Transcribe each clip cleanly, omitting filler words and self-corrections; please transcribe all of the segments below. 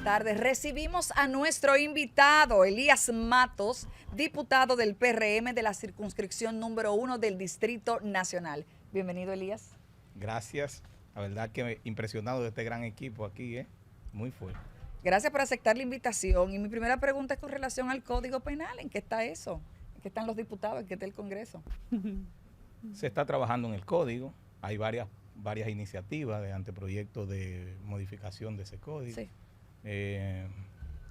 tarde recibimos a nuestro invitado, Elías Matos, diputado del PRM de la circunscripción número 1 del Distrito Nacional. Bienvenido, Elías. Gracias. La verdad que impresionado de este gran equipo aquí, muy fuerte. Gracias por aceptar la invitación. Y mi primera pregunta es con relación al Código Penal. ¿En qué está eso? ¿En qué están los diputados? ¿En qué está el Congreso? Se está trabajando en el código. Hay varias iniciativas de anteproyectos de modificación de ese código. Sí.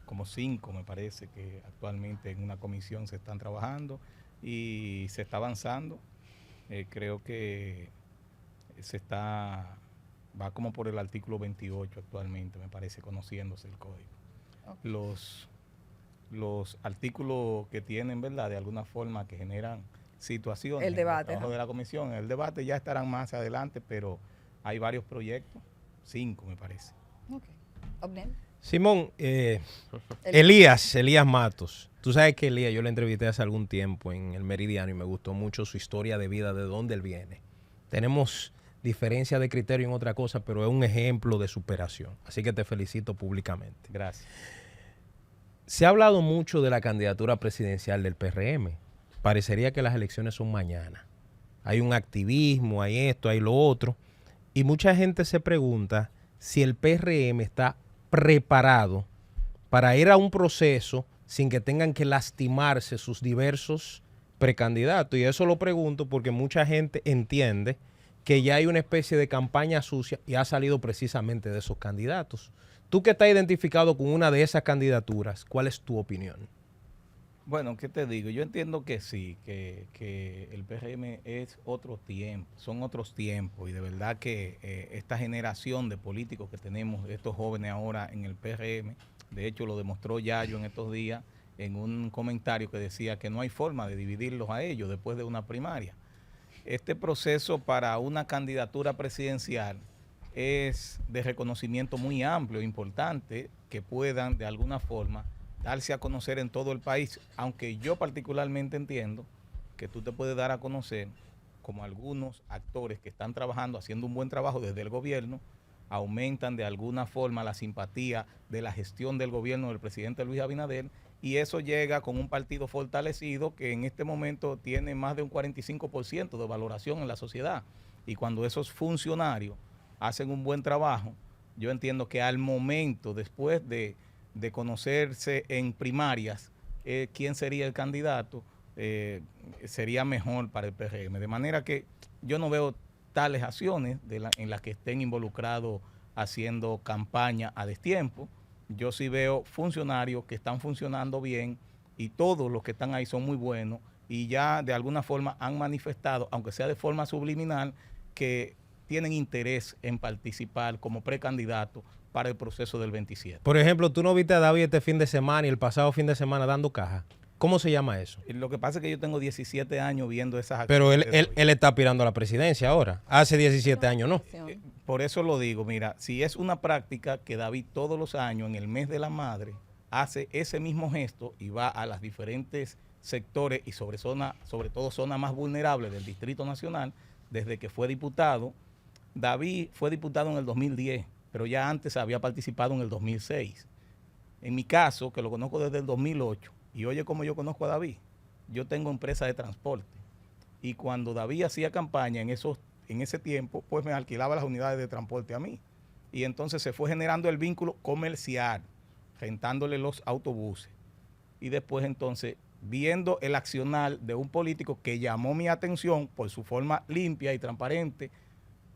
Como 5 me parece que actualmente en una comisión se están trabajando y se está avanzando. Creo que va como por el artículo 28 actualmente, me parece, conociéndose el código. Okay. Los artículos que tienen, ¿verdad?, de alguna forma que generan situaciones. El debate, en el trabajo, ¿no?, de la comisión. El debate ya estarán más adelante, pero hay varios proyectos, 5 me parece. Okay. Obnen. Simón, Elías Matos. Tú sabes que Elías, yo le entrevisté hace algún tiempo en el Meridiano y me gustó mucho su historia de vida, de dónde él viene. Tenemos diferencia de criterio en otra cosa, pero es un ejemplo de superación. Así que te felicito públicamente. Gracias. Se ha hablado mucho de la candidatura presidencial del PRM. Parecería que las elecciones son mañana. Hay un activismo, hay esto, hay lo otro. Y mucha gente se pregunta si el PRM está preparado para ir a un proceso sin que tengan que lastimarse sus diversos precandidatos. Y eso lo pregunto porque mucha gente entiende que ya hay una especie de campaña sucia y ha salido precisamente de esos candidatos. Tú que estás identificado con una de esas candidaturas, ¿cuál es tu opinión? Bueno, ¿qué te digo? Yo entiendo que sí, que el PRM es otro tiempo, son otros tiempos, y de verdad que esta generación de políticos que tenemos, estos jóvenes ahora en el PRM, de hecho lo demostró Yayo en estos días en un comentario que decía que no hay forma de dividirlos a ellos después de una primaria. Este proceso para una candidatura presidencial es de reconocimiento muy amplio, importante, que puedan de alguna forma darse a conocer en todo el país, aunque yo particularmente entiendo que tú te puedes dar a conocer como algunos actores que están trabajando, haciendo un buen trabajo desde el gobierno, aumentan de alguna forma la simpatía de la gestión del gobierno del presidente Luis Abinader, y eso llega con un partido fortalecido que en este momento tiene más de un 45% de valoración en la sociedad. Y cuando esos funcionarios hacen un buen trabajo, yo entiendo que al momento, después de conocerse en primarias quién sería el candidato, sería mejor para el PRM. De manera que yo no veo tales acciones en las que estén involucrados haciendo campaña a destiempo. Yo sí veo funcionarios que están funcionando bien y todos los que están ahí son muy buenos y ya de alguna forma han manifestado, aunque sea de forma subliminal, que tienen interés en participar como precandidato para el proceso del 27. Por ejemplo, tú no viste a David este fin de semana y el pasado fin de semana dando caja. ¿Cómo se llama eso? Lo que pasa es que yo tengo 17 años viendo esas acciones. Pero él está aspirando a la presidencia ahora. Hace 17 años, ¿no? Por eso lo digo, mira, si es una práctica que David todos los años, en el mes de la madre, hace ese mismo gesto y va a las diferentes sectores y sobre todo zonas más vulnerables del Distrito Nacional, desde que fue diputado. David fue diputado en el 2010, pero ya antes había participado en el 2006. En mi caso, que lo conozco desde el 2008, y oye cómo yo conozco a David, yo tengo empresa de transporte. Y cuando David hacía campaña en ese tiempo, pues me alquilaba las unidades de transporte a mí. Y entonces se fue generando el vínculo comercial, rentándole los autobuses. Y después entonces, viendo el accionar de un político que llamó mi atención por su forma limpia y transparente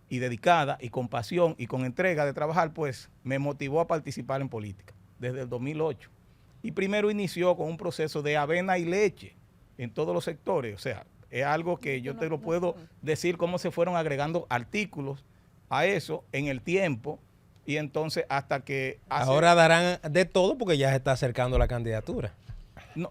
y dedicada y con pasión y con entrega de trabajar, pues me motivó a participar en política desde el 2008. Y primero inició con un proceso de avena y leche en todos los sectores. O sea, es algo que yo te lo puedo decir cómo se fueron agregando artículos a eso en el tiempo y entonces hasta que... Ahora darán de todo porque ya se está acercando la candidatura.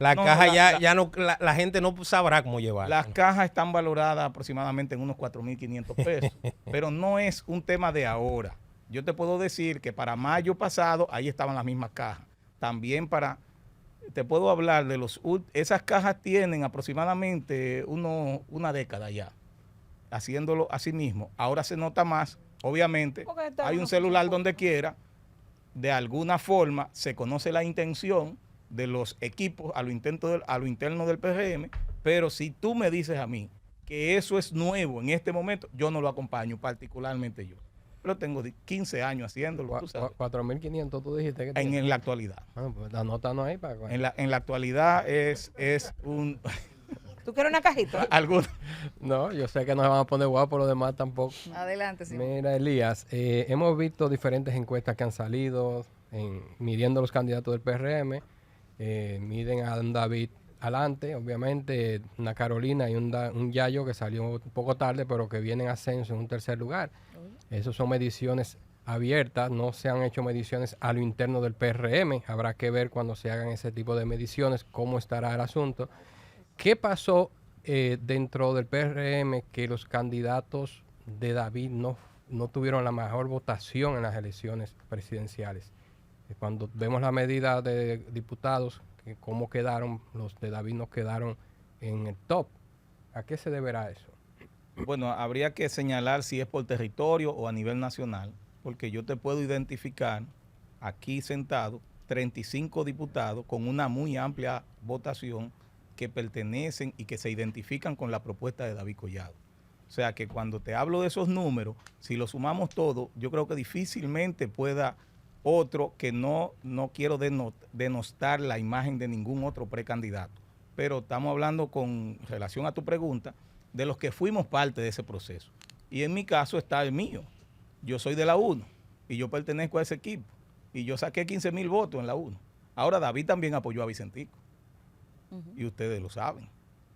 La gente no sabrá cómo llevarla. Las cajas están valoradas aproximadamente en unos 4.500 pesos, pero no es un tema de ahora. Yo te puedo decir que para mayo pasado ahí estaban las mismas cajas. También te puedo hablar de esas cajas tienen aproximadamente una década ya, haciéndolo así mismo. Ahora se nota más, obviamente, hay un celular donde quiera, de alguna forma se conoce la intención de los equipos a lo interno del PRM, pero si tú me dices a mí que eso es nuevo en este momento, yo no lo acompaño, particularmente yo. Pero tengo 15 años haciéndolo, tú sabes. 4.500 tú dijiste que En la actualidad. Ah, pues anótanos ahí para... En la actualidad es un... ¿Tú quieres una cajita? alguna. No, yo sé que no se van a poner guapos por lo demás tampoco. Adelante, Simón. Mira, Elías, hemos visto diferentes encuestas que han salido midiendo los candidatos del PRM. Miden a un David adelante, obviamente, una Carolina y un Yayo que salió un poco tarde, pero que viene en ascenso en un tercer lugar. Esas son mediciones abiertas, no se han hecho mediciones a lo interno del PRM. Habrá que ver cuando se hagan ese tipo de mediciones cómo estará el asunto. ¿Qué pasó dentro del PRM que los candidatos de David no tuvieron la mejor votación en las elecciones presidenciales? Cuando vemos la medida de diputados, que cómo quedaron, los de David no quedaron en el top. ¿A qué se deberá eso? Bueno, habría que señalar si es por territorio o a nivel nacional, porque yo te puedo identificar aquí sentado 35 diputados con una muy amplia votación que pertenecen y que se identifican con la propuesta de David Collado. O sea que cuando te hablo de esos números, si lo sumamos todo, yo creo que difícilmente pueda otro, que no quiero denostar la imagen de ningún otro precandidato, pero estamos hablando con relación a tu pregunta, de los que fuimos parte de ese proceso. Y en mi caso está el mío. Yo soy de la 1 y yo pertenezco a ese equipo. Y yo saqué 15,000 votos en la 1. Ahora David también apoyó a Vicentico. Y ustedes lo saben.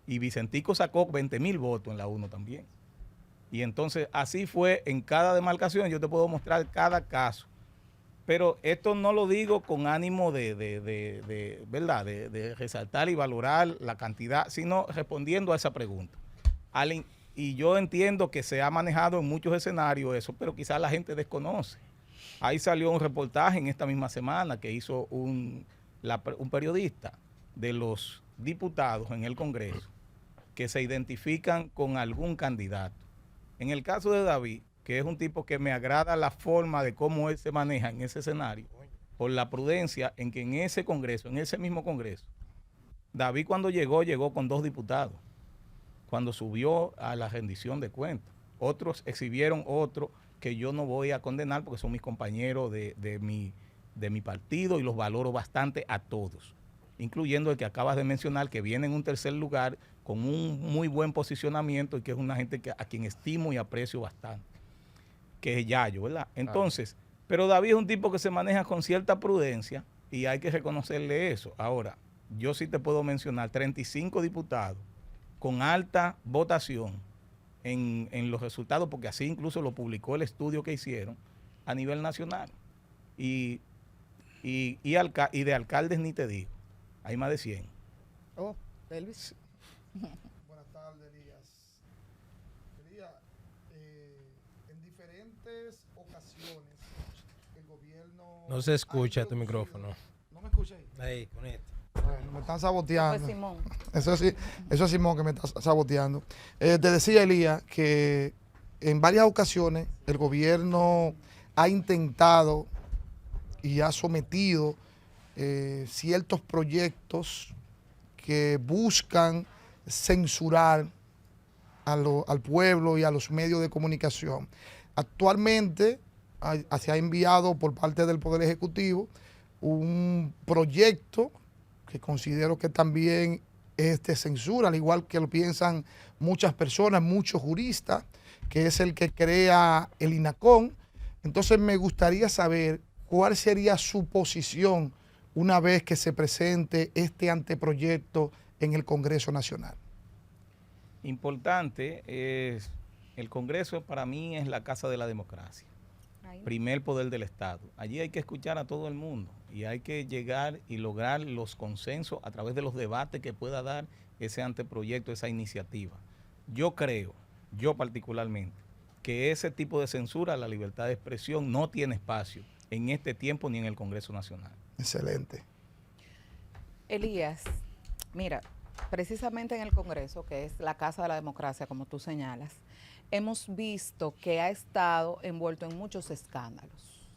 Y Vicentico sacó 20,000 votos en la 1 también. Y entonces así fue en cada demarcación. Yo te puedo mostrar cada caso. Pero esto no lo digo con ánimo ¿verdad? De resaltar y valorar la cantidad, sino respondiendo a esa pregunta. Y yo entiendo que se ha manejado en muchos escenarios eso, pero quizás la gente desconoce. Ahí salió un reportaje en esta misma semana que hizo un periodista de los diputados en el Congreso que se identifican con algún candidato. En el caso de David, que es un tipo que me agrada la forma de cómo él se maneja en ese escenario, por la prudencia en que en ese Congreso, en ese mismo Congreso, David cuando llegó con 2 diputados. Cuando subió a la rendición de cuentas. Otros exhibieron otro que yo no voy a condenar porque son mis compañeros de mi partido y los valoro bastante a todos, incluyendo el que acabas de mencionar, que viene en un tercer lugar con un muy buen posicionamiento y que es una gente a quien estimo y aprecio bastante, que es Yayo, ¿verdad? Entonces, pero David es un tipo que se maneja con cierta prudencia y hay que reconocerle eso. Ahora, yo sí te puedo mencionar 35 diputados con alta votación en los resultados, porque así incluso lo publicó el estudio que hicieron a nivel nacional. Y de alcaldes ni te digo, hay más de 100. Oh, Elvis. Buenas tardes, Elías. Elías, en diferentes ocasiones el gobierno... No se escucha tu micrófono. ¿No me escucha ahí? Ahí, con esto. Bueno, me están saboteando. Pues Simón. Eso es Simón que me está saboteando. Te decía, Elías, que en varias ocasiones el gobierno ha intentado y ha sometido ciertos proyectos que buscan censurar al pueblo y a los medios de comunicación. Actualmente se ha enviado por parte del Poder Ejecutivo un proyecto que considero que también es de censura, al igual que lo piensan muchas personas, muchos juristas, que es el que crea el INACON. Entonces me gustaría saber cuál sería su posición una vez que se presente este anteproyecto en el Congreso Nacional. Importante es, el Congreso para mí es la casa de la democracia. Primer poder del Estado. Allí hay que escuchar a todo el mundo y hay que llegar y lograr los consensos a través de los debates que pueda dar ese anteproyecto, esa iniciativa. Yo creo, yo particularmente, que ese tipo de censura a la libertad de expresión no tiene espacio en este tiempo ni en el Congreso Nacional. Excelente. Elías, mira, precisamente en el Congreso, que es la casa de la democracia, como tú señalas, hemos visto que ha estado envuelto en muchos escándalos.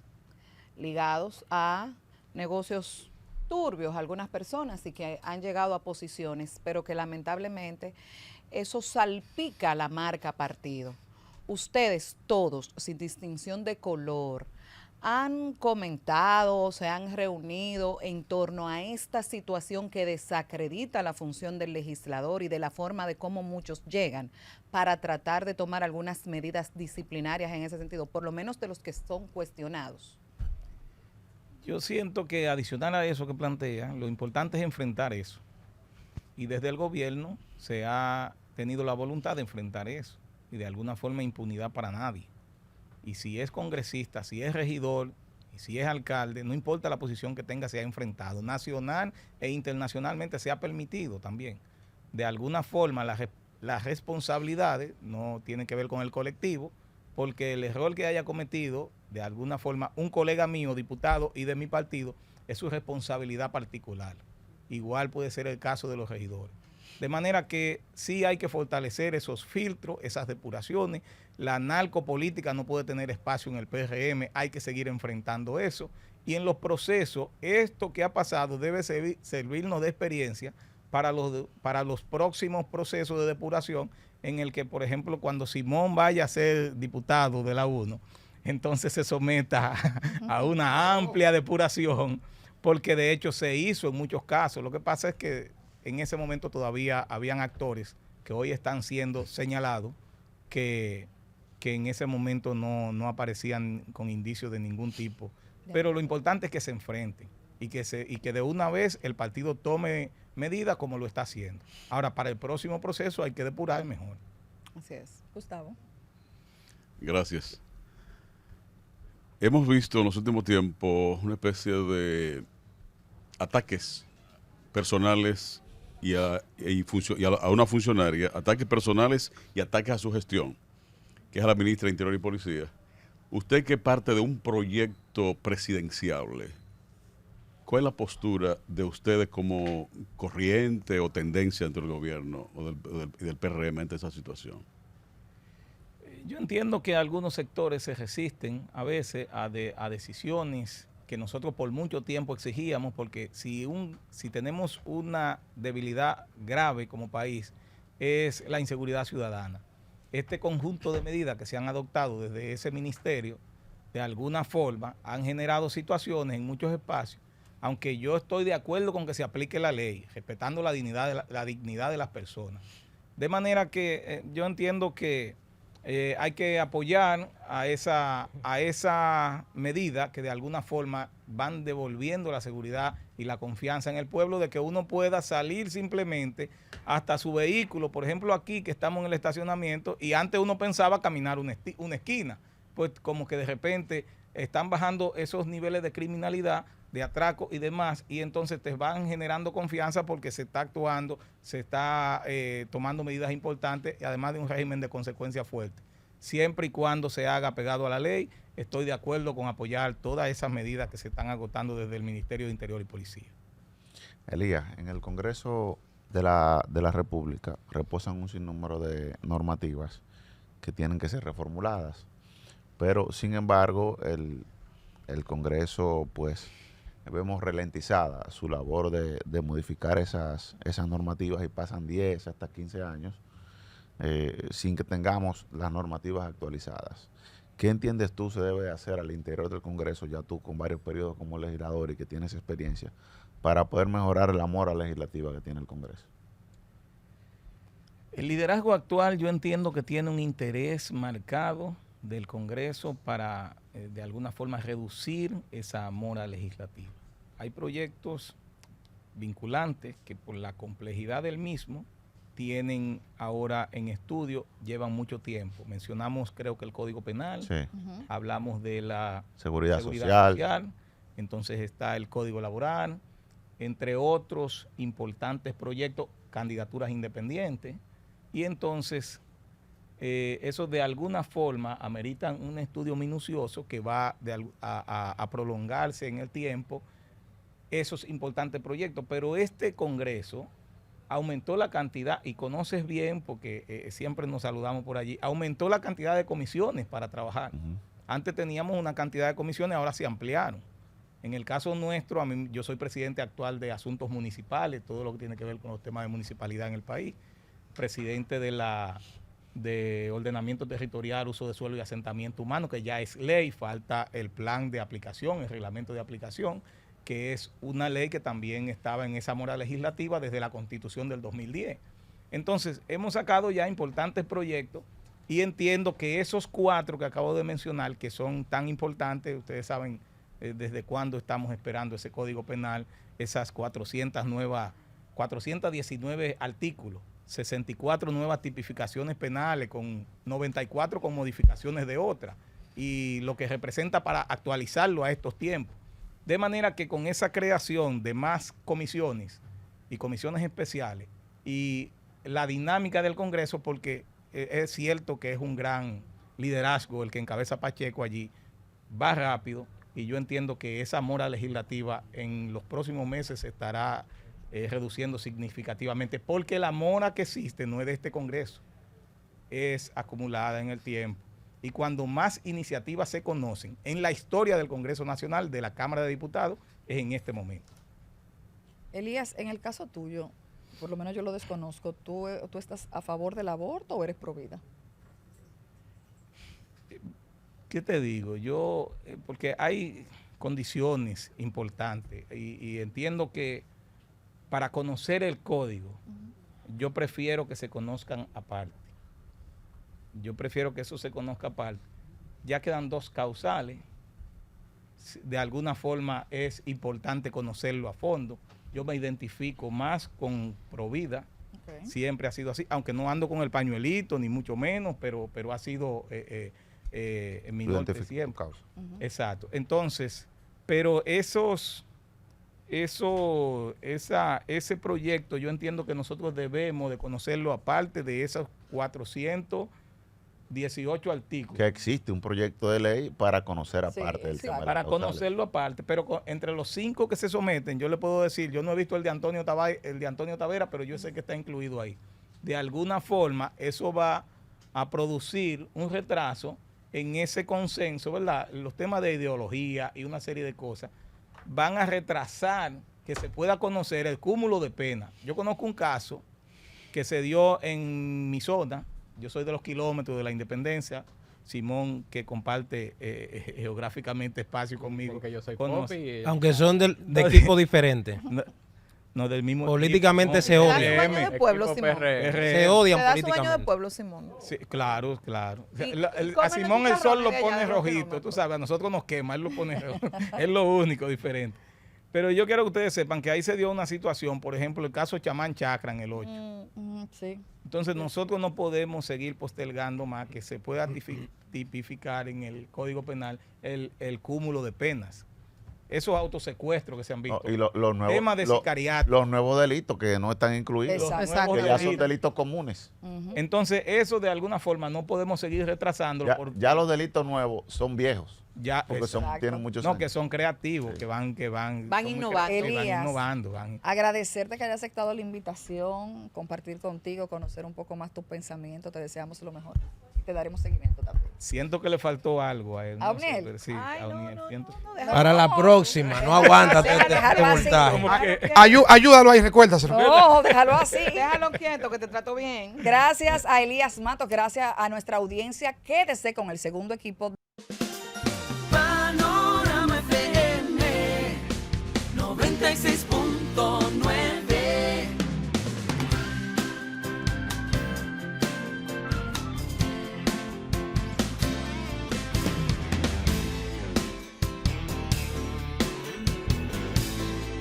ligados a negocios turbios, algunas personas, y que han llegado a posiciones, pero que lamentablemente eso salpica la marca partido. Ustedes todos, sin distinción de color, han comentado, se han reunido en torno a esta situación que desacredita la función del legislador y de la forma de cómo muchos llegan para tratar de tomar algunas medidas disciplinarias en ese sentido, por lo menos de los que son cuestionados. Yo siento que adicional a eso que plantea, lo importante es enfrentar eso. Y desde el gobierno se ha tenido la voluntad de enfrentar eso. Y de alguna forma impunidad para nadie. Y si es congresista, si es regidor, y si es alcalde, no importa la posición que tenga, se ha enfrentado. Nacional e internacionalmente se ha permitido también. De alguna forma las responsabilidades no tienen que ver con el colectivo, porque el error que haya cometido, de alguna forma, un colega mío, diputado y de mi partido, es su responsabilidad particular. Igual puede ser el caso de los regidores. De manera que sí hay que fortalecer esos filtros, esas depuraciones. La narcopolítica no puede tener espacio en el PRM, hay que seguir enfrentando eso. Y en los procesos, esto que ha pasado debe servirnos de experiencia para los próximos procesos de depuración, en el que, por ejemplo, cuando Simón vaya a ser diputado de la UNO, entonces se someta a una amplia depuración, porque de hecho se hizo en muchos casos. Lo que pasa es que en ese momento todavía habían actores que hoy están siendo señalados que en ese momento no aparecían con indicios de ningún tipo. Pero lo importante es que se enfrenten y que de una vez el partido tome medidas como lo está haciendo. Ahora, para el próximo proceso hay que depurar mejor. Así es. Gustavo. Gracias. Hemos visto en los últimos tiempos una especie de ataques personales y a una funcionaria, ataques personales y ataques a su gestión, que es a la ministra de Interior y Policía. Usted, que parte de un proyecto presidenciable, ¿cuál es la postura de ustedes como corriente o tendencia entre el gobierno o del PRM ante esa situación? Yo entiendo que algunos sectores se resisten a veces a decisiones que nosotros por mucho tiempo exigíamos, porque si tenemos una debilidad grave como país, es la inseguridad ciudadana. Este conjunto de medidas que se han adoptado desde ese ministerio, de alguna forma, han generado situaciones en muchos espacios, aunque yo estoy de acuerdo con que se aplique la ley, respetando la dignidad de las personas. De manera que yo entiendo que hay que apoyar a esa medida que de alguna forma van devolviendo la seguridad y la confianza en el pueblo, de que uno pueda salir simplemente hasta su vehículo. Por ejemplo, aquí que estamos en el estacionamiento, y antes uno pensaba caminar una esquina, pues como que de repente están bajando esos niveles de criminalidad, de atraco y demás, y entonces te van generando confianza porque se está actuando, se está tomando medidas importantes, y además de un régimen de consecuencias fuertes. Siempre y cuando se haga pegado a la ley, estoy de acuerdo con apoyar todas esas medidas que se están agotando desde el Ministerio de Interior y Policía. Elías, en el Congreso de la República reposan un sinnúmero de normativas que tienen que ser reformuladas, pero sin embargo el Congreso, pues, vemos ralentizada su labor de modificar esas normativas, y pasan 10 hasta 15 años sin que tengamos las normativas actualizadas. ¿Qué entiendes tú se debe hacer al interior del Congreso, ya tú con varios periodos como legislador y que tienes experiencia, para poder mejorar la mora legislativa que tiene el Congreso? El liderazgo actual, yo entiendo que tiene un interés marcado del Congreso para de alguna forma reducir esa mora legislativa. Hay proyectos vinculantes que por la complejidad del mismo tienen ahora en estudio, llevan mucho tiempo. Mencionamos, creo que el Código Penal, Sí. hablamos de la Seguridad social. Entonces está el Código Laboral, entre otros importantes proyectos, candidaturas independientes, y entonces eso de alguna forma ameritan un estudio minucioso que va a prolongarse en el tiempo esos importantes proyectos. Pero este Congreso aumentó la cantidad, y conoces bien porque siempre nos saludamos por allí, aumentó la cantidad de comisiones para trabajar. Antes teníamos una cantidad de comisiones, ahora se ampliaron. En el caso nuestro, yo soy presidente actual de Asuntos Municipales, todo lo que tiene que ver con los temas de municipalidad en el país, presidente de Ordenamiento Territorial, Uso de Suelo y Asentamiento Humano, que ya es ley, falta el plan de aplicación, el reglamento de aplicación, que es una ley que también estaba en esa mora legislativa desde la Constitución del 2010. Entonces, hemos sacado ya importantes proyectos y entiendo que esos 4 que acabo de mencionar, que son tan importantes, ustedes saben desde cuándo estamos esperando ese Código Penal, esas 419 artículos, 64 nuevas tipificaciones penales, con 94 con modificaciones de otras, y lo que representa para actualizarlo a estos tiempos. De manera que con esa creación de más comisiones y comisiones especiales y la dinámica del Congreso, porque es cierto que es un gran liderazgo el que encabeza Pacheco allí, va rápido, y yo entiendo que esa mora legislativa en los próximos meses se estará reduciendo significativamente, porque la mora que existe no es de este Congreso, es acumulada en el tiempo. Y cuando más iniciativas se conocen en la historia del Congreso Nacional, de la Cámara de Diputados, es en este momento. Elías, en el caso tuyo, por lo menos yo lo desconozco, ¿tú estás a favor del aborto o eres pro vida? ¿Qué te digo? Yo, porque hay condiciones importantes y entiendo que para conocer el código, yo prefiero que se conozcan aparte. Yo prefiero que eso se conozca aparte. Ya quedan 2 causales. De alguna forma es importante conocerlo a fondo. Yo me identifico más con Provida. Okay. Siempre ha sido así, aunque no ando con el pañuelito, ni mucho menos, pero ha sido en mi norte siempre. Exacto. Entonces, pero ese proyecto yo entiendo que nosotros debemos de conocerlo aparte de esos 418 artículos. Que existe un proyecto de ley para conocer aparte del tema. Para conocerlo aparte, pero entre los 5 que se someten, yo le puedo decir, yo no he visto el de Antonio Tavera, pero yo sé que está incluido ahí. De alguna forma, eso va a producir un retraso en ese consenso, ¿verdad? Los temas de ideología y una serie de cosas van a retrasar que se pueda conocer el cúmulo de penas. Yo conozco un caso que se dio en mi zona. Yo soy de los kilómetros de la Independencia. Simón, que comparte geográficamente espacio conmigo. Porque yo soy Popi, aunque son de equipos diferentes. No, del mismo políticamente equipo. se odian. Baño de pueblo, Simón. Se odian ¿Te das políticamente. su baño de pueblo, Simón? Sí, claro. Y A Simón el sol lo pone rojito, kilómetros. tú sabes, a nosotros nos quema, él lo pone rojo. Es lo único diferente. Pero yo quiero que ustedes sepan que ahí se dio una situación, por ejemplo, el caso Chamán Chacra en el 8. Sí. Entonces nosotros no podemos seguir postergando más que se pueda tipificar en el Código Penal el cúmulo de penas. Esos autosecuestros que se han visto. Y los nuevos, temas de sicariato. Los nuevos delitos que no están incluidos. Exacto. Que ya son delitos comunes. Entonces eso de alguna forma no podemos seguir retrasándolo. Ya los delitos nuevos son viejos. Ya, porque tienen muchos años. Que son creativos, que van innovando. Elías, agradecerte que hayas aceptado la invitación, compartir contigo, conocer un poco más tus pensamientos. Te deseamos lo mejor. Te daremos seguimiento también. Siento que le faltó algo a él. ¿A Uniel? No sé, sí, a Uniel. Para la próxima, no aguántate este voltaje. Ayúdalo ahí, recuérdaselo. No, déjalo así. Déjalo quieto, que te trato bien. Gracias a Elías Matos, gracias a nuestra audiencia. Quédese con el segundo equipo.